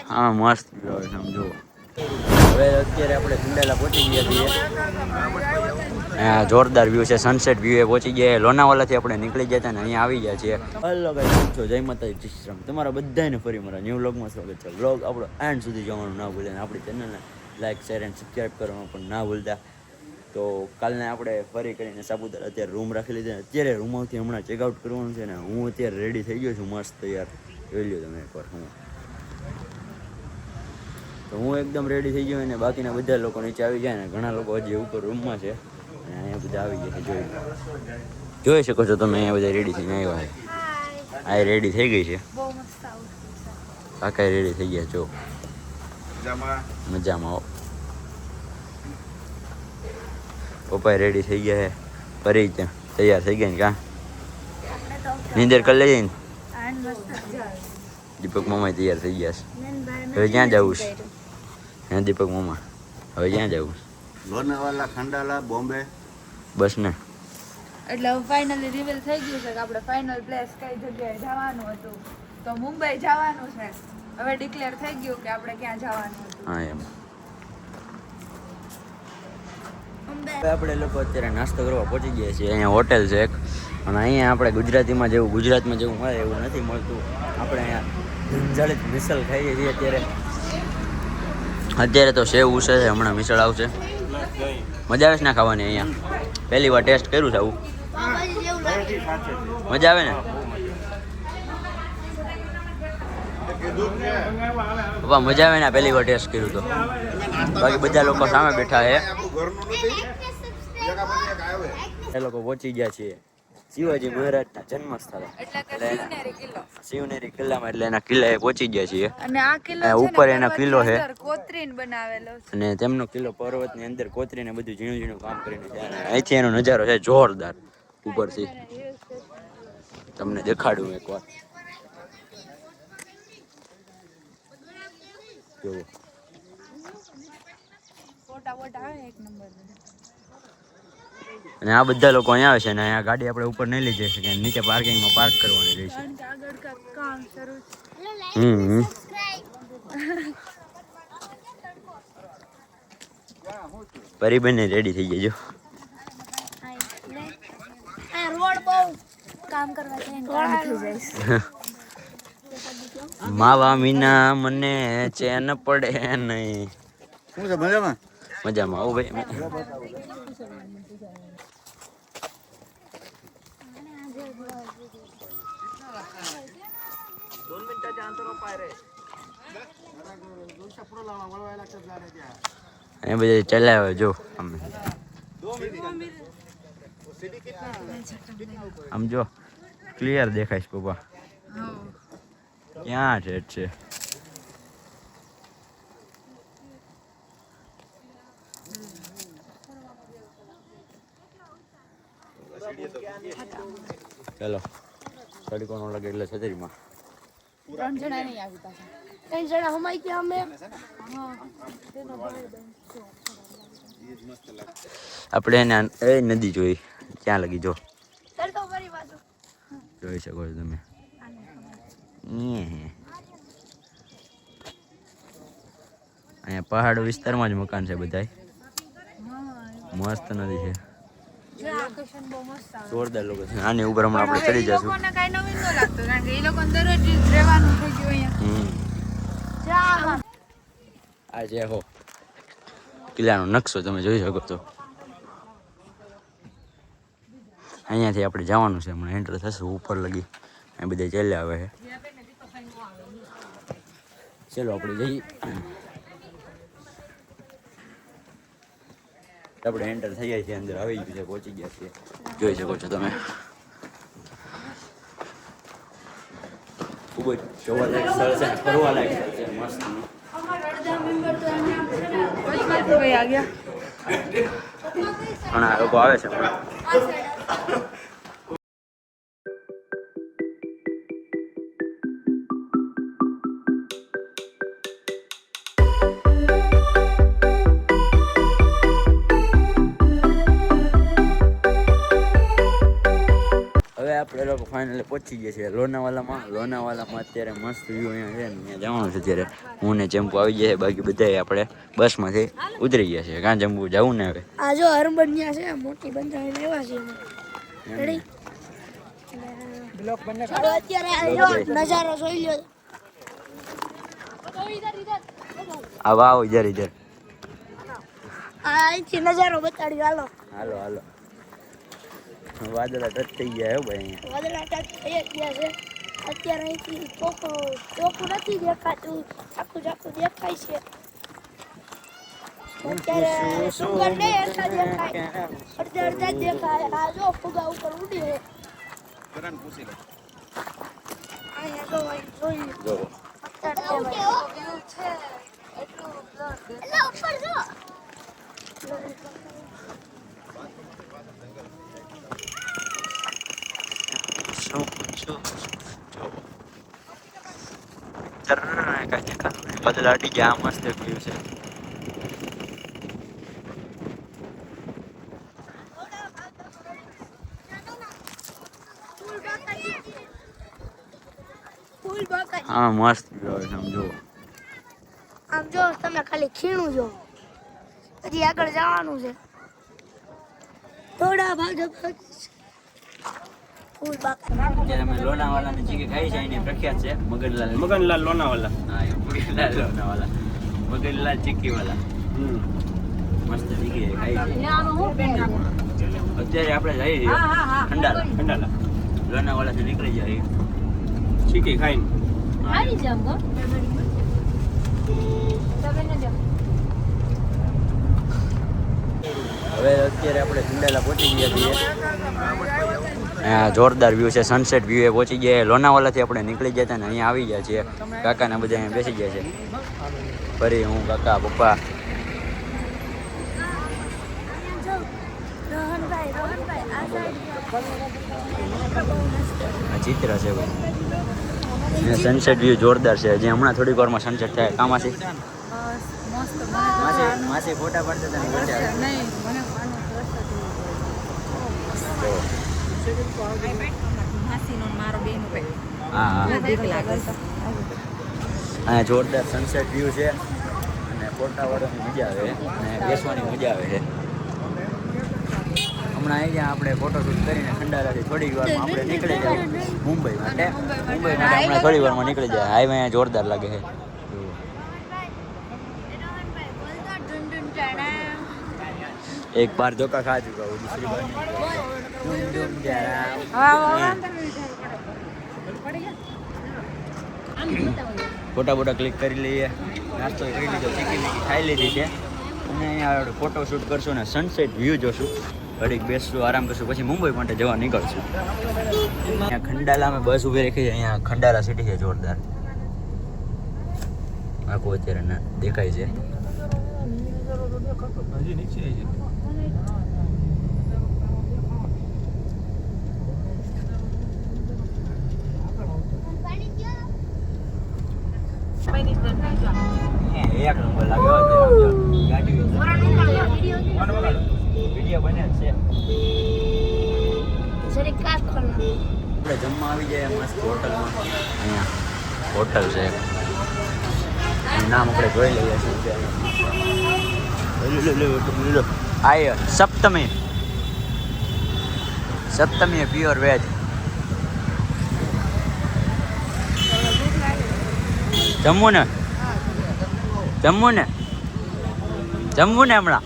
હા મસ્ત વ્યૂ આવે છે આમ જુઓ. હવે અત્યારે આપણે કુંડાલા પહોંચી ગયા છીએ. જોરદાર વ્યૂ છે, સનસેટ વ્યૂ એ પહોંચી ગયા. લોનાવાલાથી આપણે નીકળી ગયા હતા ને અહીંયા આવી ગયા છીએ. હલો ગાઈસ, કેમ છો? જય માતાજી, જય શ્રી રામ. તમારા બધાને ફરી મારા ન્યૂ વ્લોગમાં સ્વાગત છે. વ્લોગ આપણો એન્ડ સુધી જોવાનું ના ભૂલે ને આપણી ચેનલને લાઈક શેર એન્ડ સબસ્ક્રાઈબ કરવાનું પણ ના ભૂલતા. તો કાલને આપણે ફરી કરીને સાપુતારા અત્યારે રૂમ રાખી લીધી. અત્યારે રૂમમાંથી હમણાં ચેકઆઉટ કરવાનું છે ને હું અત્યારે રેડી થઈ ગયો છું મસ્ત તૈયાર. જોઈ લો તમે એકવાર. હું એકદમ રેડી થઈ ગયો અને બાકીના બધા લોકો નીચે આવી જાય ને ઘણા લોકો હજી ઉપર રૂમમાં છે અને અહીંયા બધા આવી ગયા છે. જોઈ શકો છો તમે, અહીંયા બધા રેડી થઈને આવ્યા છે. આ રેડી થઈ ગઈ છે, કાકા રેડી થઈ ગયા. જો મજામાં આવો. પપ્પા રેડી થઈ ગયા છે. ફરી ત્યાં તૈયાર થઈ ગયા ને કાં નીંદર કરી લઈએ ને. દીપક મામા તૈયાર થઈ ગયા છે. હવે ક્યાં જવું છે? હે દીપક મામા હવે ક્યાં જવું? લોનાવાલા, ખંડાલા, બોમ્બે બસ ને. એટલે ફાઇનલી રિવીલ થઈ ગયું છે કે આપણે ફાઇનલ પ્લેસ કઈ જગ્યાએ જવાનું હતું. તો મુંબઈ જવાનું છે. હવે ડિક્લેર થઈ ગયું કે આપણે ક્યાં જવાનું હતું. હા એમ. આપણે લોકો અત્યારે નાસ્તો કરવા પહોંચી ગયા છીએ. અહીંયા હોટેલ છે એક અને અહીંયા આપણે ગુજરાતમાં જેવું મળે એવું નથી મળતું. આપણે અહીંયા જંજાળિત મિસલ ખાઈએ છીએ અત્યારે તો સેવ ઉસે છે, હમણાં મિસળ આવશે. મજા આવે છે ના ખાવાની? અહીંયા પહેલી વાર ટેસ્ટ કર્યું છે આવું. મજા આવે ને? પપ્પા મજા આવે ને? પહેલી વાર ટેસ્ટ કર્યું તો. બાકી બધા લોકો સામે બેઠા છે. એ લોકો પહોંચી ગયા છીએ શિવાજી મહારાજના જન્મસ્થળ શિવનેરી કિલ્લામાં. એટલે એના કિલ્લાએ પહોંચી ગયા છીએ. અને આ કિલ્લો ઉપર એનો કિલ્લો છે કોતરીને બનાવેલો છે અને તેમનો કિલ્લો પર્વતની અંદર કોતરીને બધું ઝીણું ઝીણું કામ કરીને છે. અને અહીંથી એનો નજારો છે જોરદાર. ઉપરથી તમને દેખાડું એકવાર. જોવો ફોટા આવે એક નંબર. અને આ બધા લોકો અહીંયા આવે છે અને અહીંયા ગાડી આપણે ઉપર નહીં લઈ જઈ શકીએ, નીચે પાર્કિંગમાં પાર્ક કરવાની રહેશે. પરિબેન રેડી થઈ ગઈ. જો માવા મીના મને ચેન પડે નહીં. શું છે? મજામાં મજામાં આવું ભાઈ. એ બધા ચલાવે જો અમે આમ જો ક્લિયર દેખાય છે. પપ્પા ક્યાં છે? ચલો તડકો નો લાગે એટલે છતરીમાં. 3 જણા નહીં આવી પાછા. 3 જણા હમાઈ ગયા અમે. આપણે એને એ નદી જોઈ ક્યાં લગી જો જોઈ શકો છો તમે. અહીંયા પહાડ વિસ્તારમાં જ મકાન છે બધા. મસ્ત નદી છે, જોરદાર લોકો છે. આની ઉપર હમણાં આપણે ચડી જશું. લોકોને કાંઈ નવીન ન લાગતું કારણ કે એ લોકો દરરોજ રહેવાનું થઈ ગયું અહીંયા. આ જે હો કિલ્લાનો નકશો તમે જોઈ શકો છો. અહીંયાથી આપણે જવાનું છે, હમણાં એન્ટર થશે ઉપર લગી. અહીં બધા ચાલ્યા આવે છે. ચલો આપણે જઈએ. આપણે એન્ટર થઈ ગયા છીએ, અંદર આવી ગયું છે, પહોંચી ગયા છીએ. જોઈ શકો છો તમે. ખૂબ જ જોવાલાયક સ્થળ છે, ફરવાલાયક સ્થળ છે, મસ્ત. ઘણા લોકો આવે છે હમણાં. આપણે લોકો ફાઇનલી પહોંચી ગયા છીએ લોનાવાલામાં અત્યારે મસ્ત વ્યૂ અહીંયા છે ને ત્યાં જવાનું છે અત્યારે હું ને ચેમ્પુ આવી ગયા છે બાકી બધા આપણે બસમાંથી ઉતરી ગયા છે કાં ચેમ્પુ જવું ને હવે આ જો હરબન્યા છે મોટી બંધાઈને એવા છે રેડી ચાલો અત્યારે આ જો નજારો જોઈ લ્યો આ વાવ ઇધર આ અહીંથી નજારો બતાડ્યો હાલો હાલો વાદળા ટચ થઈ ગયા હે ભાઈ અહીંયા વાદળા ટચ થઈ જ ગયા છે અત્યારે અહીંથી ચોખ્ખું નથી દેખાતું આખું દેખાય છે અત્યારે સુગર ને અડધા દેખાય અડધા દેખાય આ જો ફુગા ઉપર ઉડી છે અહીંયા જો અહીં જોઈ જો બદલા અડી ગયા મસ્ત વ્યૂ છે હા મસ્ત વ્યૂ છે સમજો આમ જો તમે ખાલી ખીણું જો હજી આગળ જવાનું છે થોડા ભાગ ફૂલ બાકા અત્યારે અમે લોનાવાલાની જગ્યા ખાઈ છે એની પ્રખ્યાત છે મગનલાલ લોનાવાલા હા એ મગનલાલ લોનાવાલા મગનલાલ ચીક્કીવાલા મસ્ત જગ્યાએ ખાઈ છે અત્યારે આપણે જઈએ છીએ ખંડાલા લોનાવાલાથી નીકળી જાય ચીકી ખાઈને હવે અત્યારે આપણે ખંડાલા પહોંચી ગયા છીએ જોરદાર વ્યૂ છે સનસેટ વ્યૂ એ પહોંચી ગયા લોનાવાલાથી આપણે નીકળી ગયા હતા ને અહીંયા આવી ગયા છીએ કાકાના બધા અહીંયા બેસી ગયા છે ફરી હું કાકા પપ્પા આ ચિત્ર છે ભાઈ સનસેટ વ્યૂ જોરદાર છે હજી હમણાં થોડીક વારમાં સનસેટ થાય કામાસી માસી ફોટા પાડતા હતા હા અહીંયા જોરદાર સનસેટ વ્યૂ છે અને ફોટા વાળવાની મજા આવે અને બેસવાની મજા આવે છે હમણાં અહીંયા આપણે ફોટોશૂટ કરીને ખંડાલાથી થોડીક વારમાં આપણે નીકળી જાય મુંબઈ માટે હમણાં થોડી વારમાં નીકળી જાય હાઈવે અહીંયા જોરદાર લાગે છે एक बार धोखा खा चुका हूँ दूसरी बार ફોટા બોટા ક્લિક કરી લઈએ નાસ્તો કરી લીધો ચીકી ખાઈ લીધી છે અને અહીંયા ફોટો શૂટ કરશું ને સનસેટ વ્યૂ જોશું ઘડીક બેસશું આરામ કરશું પછી મુંબઈ માટે જવા નીકળશું અહીંયા ખંડાલામાં બસ ઊભી રાખી છે અહીંયા ખંડાલા સિટી છે જોરદાર આખું અત્યારે ના દેખાય છે એક નંબર લાગ્યો ગાડી વિડીયો બને છે આપણે જમવા આવી જાય મસ્ત હોટલમાં અહીંયા હોટલ છે નામ આપણે જોઈ લઈએ છીએ આય સપ્તમી પ્યોર વેજ જમવું ને હમણાં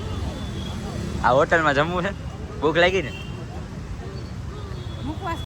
આ હોટલમાં જમવું છે ભૂખ લાગી ને